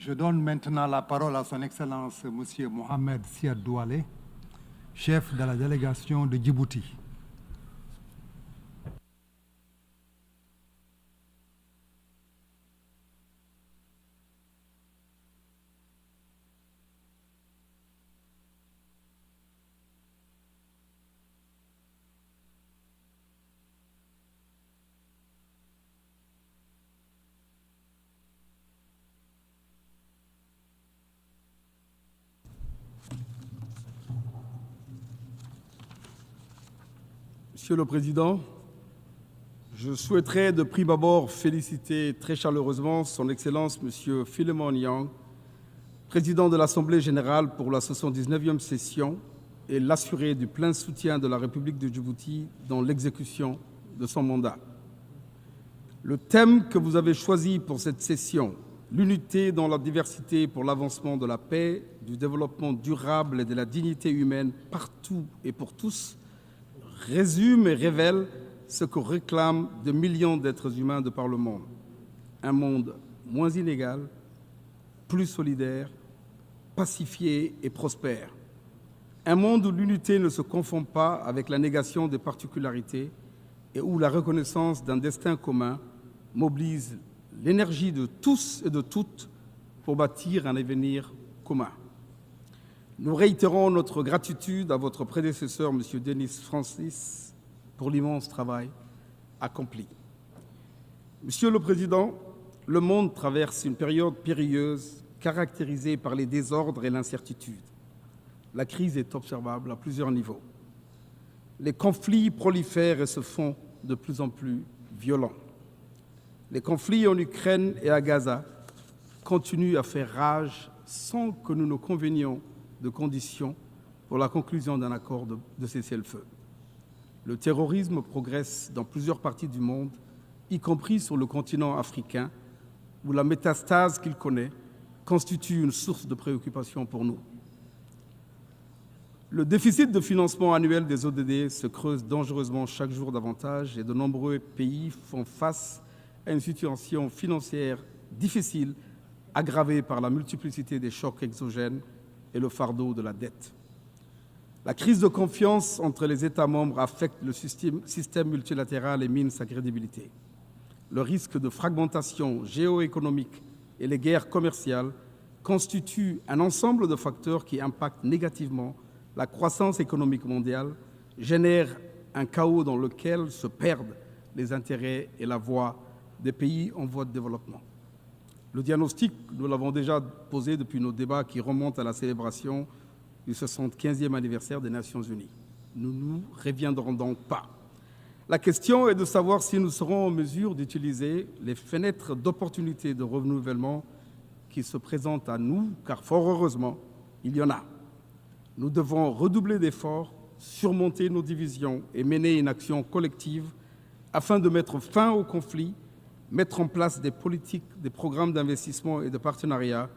Je donne maintenant la parole à son Excellence M. Mohamed Siad Douale, chef de la délégation de Djibouti. Monsieur le Président, je souhaiterais de prime abord féliciter très chaleureusement son Excellence M. Philemon Yang, Président de l'Assemblée générale pour la 79e session, et l'assurer du plein soutien de la République de Djibouti dans l'exécution de son mandat. Le thème que vous avez choisi pour cette session, l'unité dans la diversité pour l'avancement de la paix, du développement durable et de la dignité humaine partout et pour tous, résume et révèle ce que réclament de millions d'êtres humains de par le monde. Un monde moins inégal, plus solidaire, pacifié et prospère. Un monde où l'unité ne se confond pas avec la négation des particularités et où la reconnaissance d'un destin commun mobilise l'énergie de tous et de toutes pour bâtir un avenir commun. Nous réitérons notre gratitude à votre prédécesseur, M. Denis Francis, pour l'immense travail accompli. Monsieur le Président, le monde traverse une période périlleuse caractérisée par les désordres et l'incertitude. La crise est observable à plusieurs niveaux. Les conflits prolifèrent et se font de plus en plus violents. Les conflits en Ukraine et à Gaza continuent à faire rage sans que nous nous convenions de conditions pour la conclusion d'un accord de cessez-le-feu. Le terrorisme progresse dans plusieurs parties du monde, y compris sur le continent africain, où la métastase qu'il connaît constitue une source de préoccupation pour nous. Le déficit de financement annuel des ODD se creuse dangereusement chaque jour davantage et de nombreux pays font face à une situation financière difficile, aggravée par la multiplicité des chocs exogènes et le fardeau de la dette. La crise de confiance entre les États membres affecte le système multilatéral et mine sa crédibilité. Le risque de fragmentation géoéconomique et les guerres commerciales constituent un ensemble de facteurs qui impactent négativement la croissance économique mondiale, génèrent un chaos dans lequel se perdent les intérêts et la voix des pays en voie de développement. Le diagnostic, nous l'avons déjà posé depuis nos débats qui remontent à la célébration du 75e anniversaire des Nations Unies. Nous ne nous reviendrons donc pas. La question est de savoir si nous serons en mesure d'utiliser les fenêtres d'opportunité de renouvellement qui se présentent à nous, car fort heureusement, il y en a. Nous devons redoubler d'efforts, surmonter nos divisions et mener une action collective afin de mettre fin au conflit, mettre en place des politiques, des programmes d'investissement et de partenariat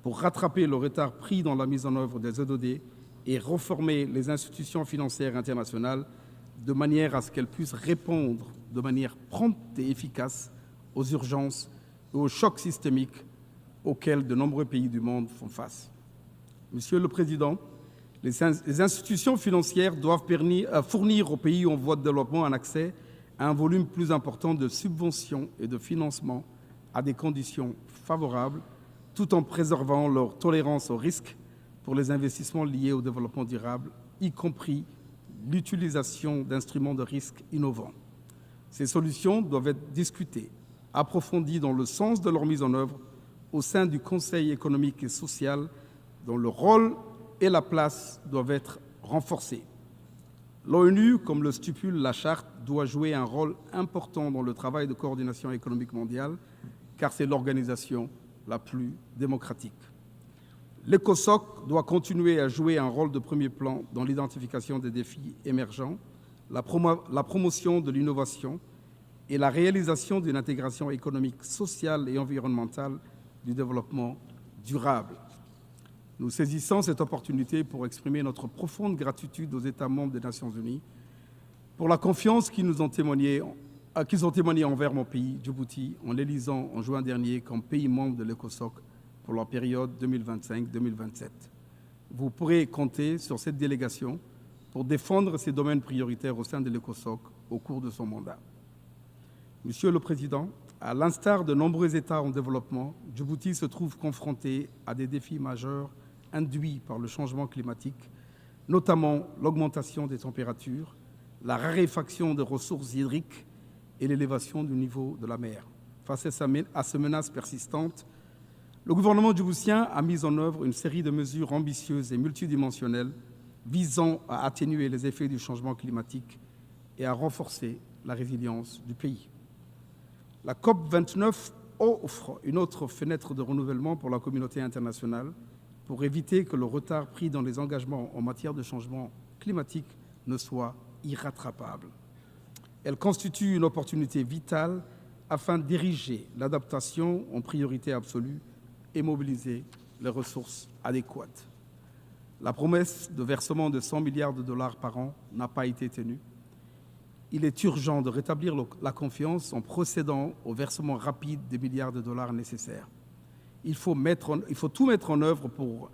pour rattraper le retard pris dans la mise en œuvre des ODD et reformer les institutions financières internationales de manière à ce qu'elles puissent répondre de manière prompte et efficace aux urgences et aux chocs systémiques auxquels de nombreux pays du monde font face. Monsieur le Président, les institutions financières doivent fournir aux pays en voie de développement un accès à un volume plus important de subventions et de financement à des conditions favorables, tout en préservant leur tolérance au risque pour les investissements liés au développement durable, y compris l'utilisation d'instruments de risque innovants. Ces solutions doivent être discutées, approfondies dans le sens de leur mise en œuvre au sein du Conseil économique et social, dont le rôle et la place doivent être renforcés. L'ONU, comme le stipule la Charte, doit jouer un rôle important dans le travail de coordination économique mondiale, car c'est l'organisation la plus démocratique. L'ECOSOC doit continuer à jouer un rôle de premier plan dans l'identification des défis émergents, la promotion de l'innovation et la réalisation d'une intégration économique, sociale et environnementale du développement durable. Nous saisissons cette opportunité pour exprimer notre profonde gratitude aux États membres des Nations Unies pour la confiance qu'ils ont témoignée envers mon pays, Djibouti, en l'élisant en juin dernier comme pays membre de l'ECOSOC pour la période 2025-2027. Vous pourrez compter sur cette délégation pour défendre ces domaines prioritaires au sein de l'ECOSOC au cours de son mandat. Monsieur le Président, à l'instar de nombreux États en développement, Djibouti se trouve confronté à des défis majeurs induits par le changement climatique, notamment l'augmentation des températures, la raréfaction des ressources hydriques et l'élévation du niveau de la mer. Face à ces menaces persistantes, le gouvernement djiboutien a mis en œuvre une série de mesures ambitieuses et multidimensionnelles visant à atténuer les effets du changement climatique et à renforcer la résilience du pays. La COP29 offre une autre fenêtre de renouvellement pour la communauté internationale pour éviter que le retard pris dans les engagements en matière de changement climatique ne soit irrattrapable. Elle constitue une opportunité vitale afin d'ériger l'adaptation en priorité absolue et mobiliser les ressources adéquates. La promesse de versement de 100 milliards de dollars par an n'a pas été tenue. Il est urgent de rétablir la confiance en procédant au versement rapide des milliards de dollars nécessaires. Il faut tout mettre en œuvre pour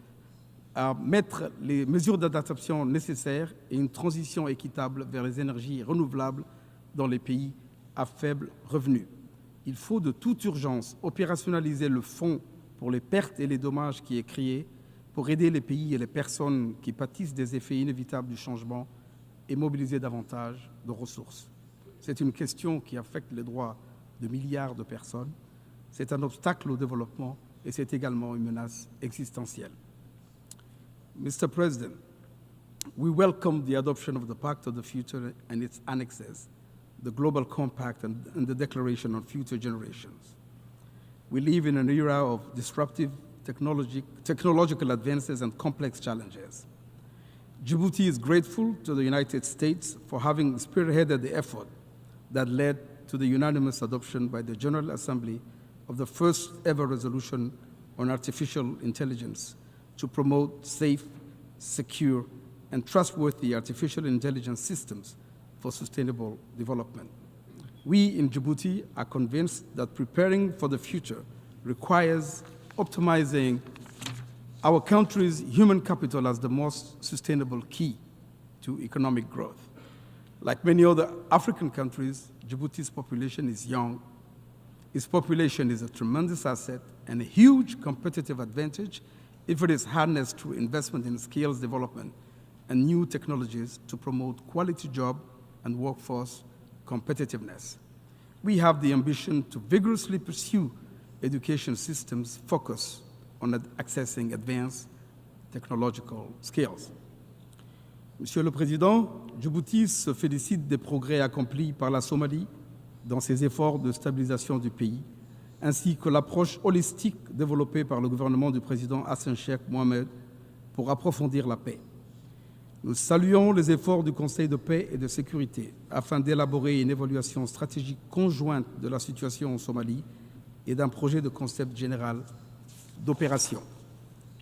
mettre les mesures d'adaptation nécessaires et une transition équitable vers les énergies renouvelables dans les pays à faible revenu. Il faut de toute urgence opérationnaliser le fonds pour les pertes et les dommages qui est créé pour aider les pays et les personnes qui pâtissent des effets inévitables du changement et mobiliser davantage de ressources. C'est une question qui affecte les droits de milliards de personnes. C'est un obstacle au développement et c'est également une menace existentielle. Mr. President, we welcome the adoption of the Pact of the Future and its annexes, the Global Compact and the Declaration on Future Generations. We live in an era of disruptive technological advances and complex challenges. Djibouti is grateful to the United States for having spearheaded the effort that led to the unanimous adoption by the General Assembly of the first ever resolution on artificial intelligence to promote safe, secure, and trustworthy artificial intelligence systems for sustainable development. We in Djibouti are convinced that preparing for the future requires optimizing our country's human capital as the most sustainable key to economic growth. Like many other African countries, Djibouti's population is young. Its population is a tremendous asset and a huge competitive advantage if it is harnessed through investment in skills development and new technologies to promote quality job and workforce competitiveness. We have the ambition to vigorously pursue education systems focused on accessing advanced technological skills. Monsieur le Président, Djibouti se félicite des progrès accomplis par la Somalie dans ses efforts de stabilisation du pays, ainsi que l'approche holistique développée par le gouvernement du président Hassan Sheikh Mohamed pour approfondir la paix. Nous saluons les efforts du Conseil de paix et de sécurité afin d'élaborer une évaluation stratégique conjointe de la situation en Somalie et d'un projet de concept général d'opération.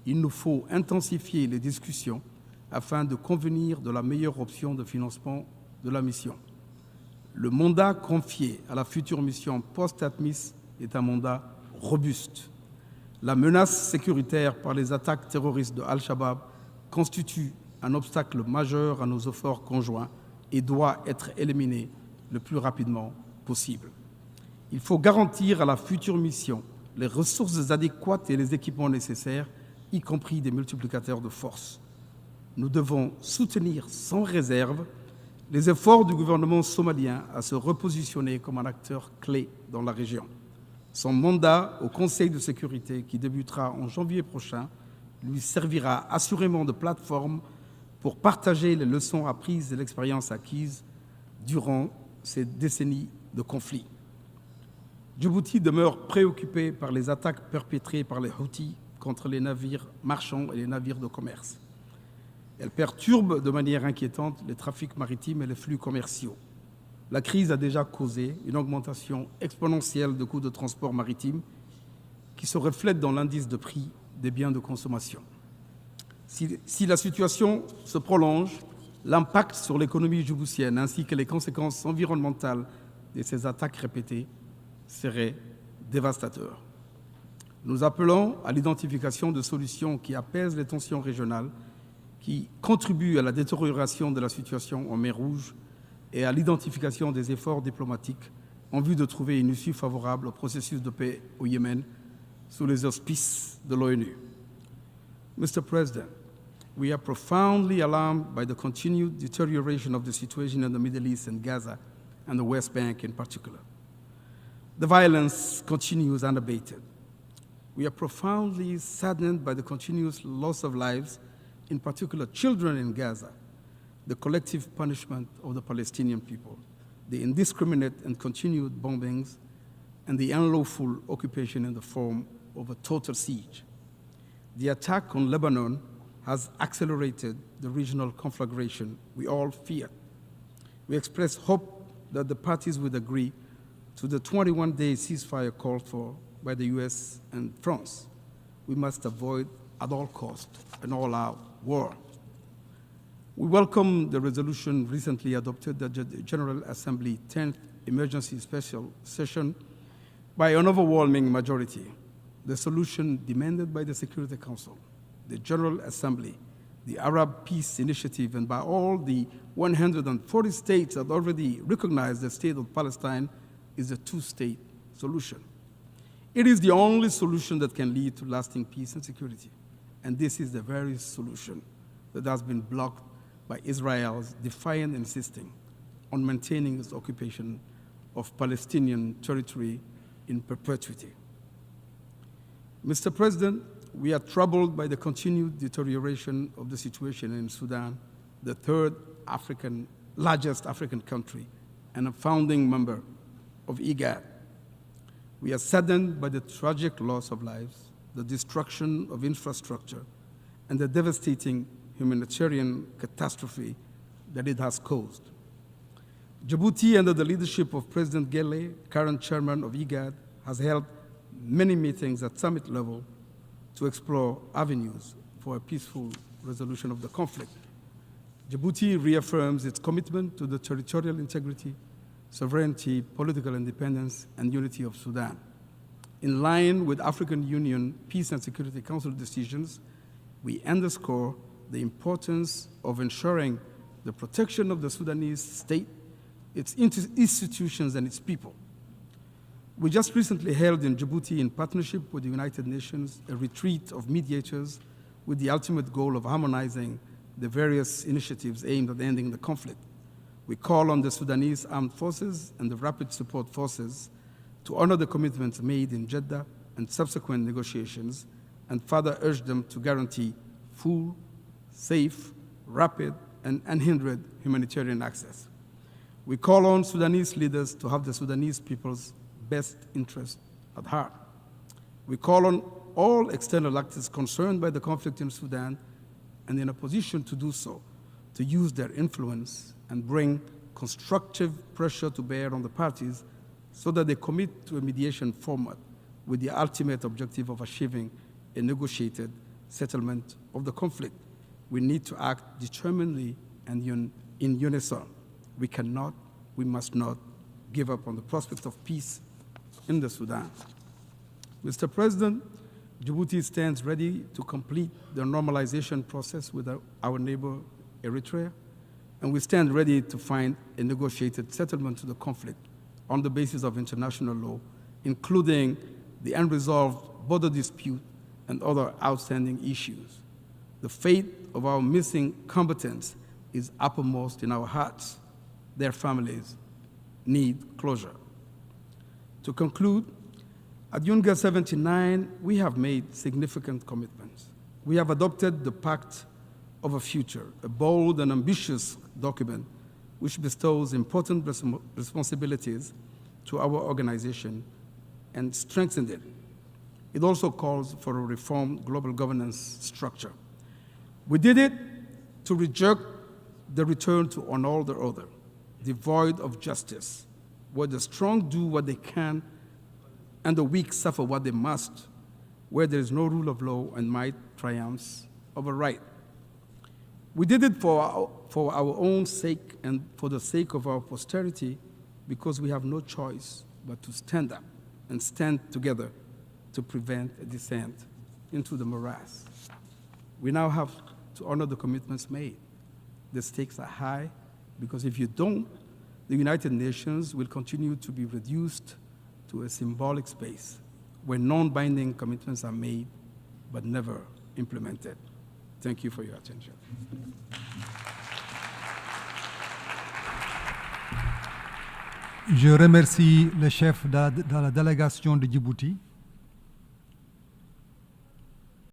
Il nous faut intensifier les discussions afin de convenir de la meilleure option de financement de la mission. Le mandat confié à la future mission post-ATMIS est un mandat robuste. La menace sécuritaire par les attaques terroristes de Al-Shabaab constitue un obstacle majeur à nos efforts conjoints et doit être éliminé le plus rapidement possible. Il faut garantir à la future mission les ressources adéquates et les équipements nécessaires, y compris des multiplicateurs de force. Nous devons soutenir sans réserve les efforts du gouvernement somalien à se repositionner comme un acteur clé dans la région. Son mandat au Conseil de sécurité, qui débutera en janvier prochain, lui servira assurément de plateforme pour partager les leçons apprises et l'expérience acquise durant ces décennies de conflits. Djibouti demeure préoccupé par les attaques perpétrées par les Houthis contre les navires marchands et les navires de commerce. Elles perturbent de manière inquiétante les trafics maritimes et les flux commerciaux. La crise a déjà causé une augmentation exponentielle de coûts de transport maritime qui se reflète dans l'indice de prix des biens de consommation. Si la situation se prolonge, l'impact sur l'économie djiboutienne ainsi que les conséquences environnementales de ces attaques répétées seraient dévastateurs. Nous appelons à l'identification de solutions qui apaisent les tensions régionales, qui contribuent à la détérioration de la situation en mer Rouge et à l'identification des efforts diplomatiques en vue de trouver une issue favorable au processus de paix au Yémen sous les auspices de l'ONU. Mr. President, we are profoundly alarmed by the continued deterioration of the situation in the Middle East and Gaza and the West Bank in particular. The violence continues unabated. We are profoundly saddened by the continuous loss of lives, in particular children in Gaza, the collective punishment of the Palestinian people, the indiscriminate and continued bombings, and the unlawful occupation in the form of a total siege. The attack on Lebanon has accelerated the regional conflagration we all feared. We express hope that the parties would agree to the 21-day ceasefire called for by the US and France. We must avoid at all costs an all-out war. We welcome the resolution recently adopted at the General Assembly 10th Emergency Special Session by an overwhelming majority. The solution demanded by the Security Council, the General Assembly, the Arab Peace Initiative, and by all the 140 states that already recognize the state of Palestine is a two-state solution. It is the only solution that can lead to lasting peace and security. And this is the very solution that has been blocked by Israel's defiant insisting on maintaining its occupation of Palestinian territory in perpetuity. Mr. President, we are troubled by the continued deterioration of the situation in Sudan, the third largest African country and a founding member of IGAD. We are saddened by the tragic loss of lives, the destruction of infrastructure, and the devastating humanitarian catastrophe that it has caused. Djibouti, under the leadership of President Gele, current chairman of IGAD, has held many meetings at summit level to explore avenues for a peaceful resolution of the conflict. Djibouti reaffirms its commitment to the territorial integrity, sovereignty, political independence, and unity of Sudan. In line with African Union Peace and Security Council decisions, we underscore the importance of ensuring the protection of the Sudanese state, its institutions, and its people. We just recently held in Djibouti, in partnership with the United Nations, a retreat of mediators with the ultimate goal of harmonizing the various initiatives aimed at ending the conflict. We call on the Sudanese Armed Forces and the Rapid Support Forces to honor the commitments made in Jeddah and subsequent negotiations, and further urge them to guarantee full, safe, rapid, and unhindered humanitarian access. We call on Sudanese leaders to have the Sudanese people's best interest at heart. We call on all external actors concerned by the conflict in Sudan and in a position to do so, to use their influence and bring constructive pressure to bear on the parties so that they commit to a mediation format with the ultimate objective of achieving a negotiated settlement of the conflict. We need to act determinedly and in unison. We must not give up on the prospect of peace in the Sudan. Mr. President, Djibouti stands ready to complete the normalization process with our neighbor Eritrea, and we stand ready to find a negotiated settlement to the conflict on the basis of international law, including the unresolved border dispute and other outstanding issues. The fate of our missing combatants is uppermost in our hearts. Their families need closure. To conclude, at UNGA 79, we have made significant commitments. We have adopted the Pact of a Future, a bold and ambitious document which bestows important responsibilities to our organization and strengthens it. It also calls for a reformed global governance structure. We did it to reject the return to an order devoid of justice, where the strong do what they can and the weak suffer what they must, where there is no rule of law and might triumphs over right. We did it for our own sake and for the sake of our posterity, because we have no choice but to stand up and stand together to prevent a descent into the morass. We now have to honor the commitments made. The stakes are high because if you don't, the United Nations will continue to be reduced to a symbolic space where non-binding commitments are made but never implemented. Thank you for your attention. Je remercie le chef de la délégation de Djibouti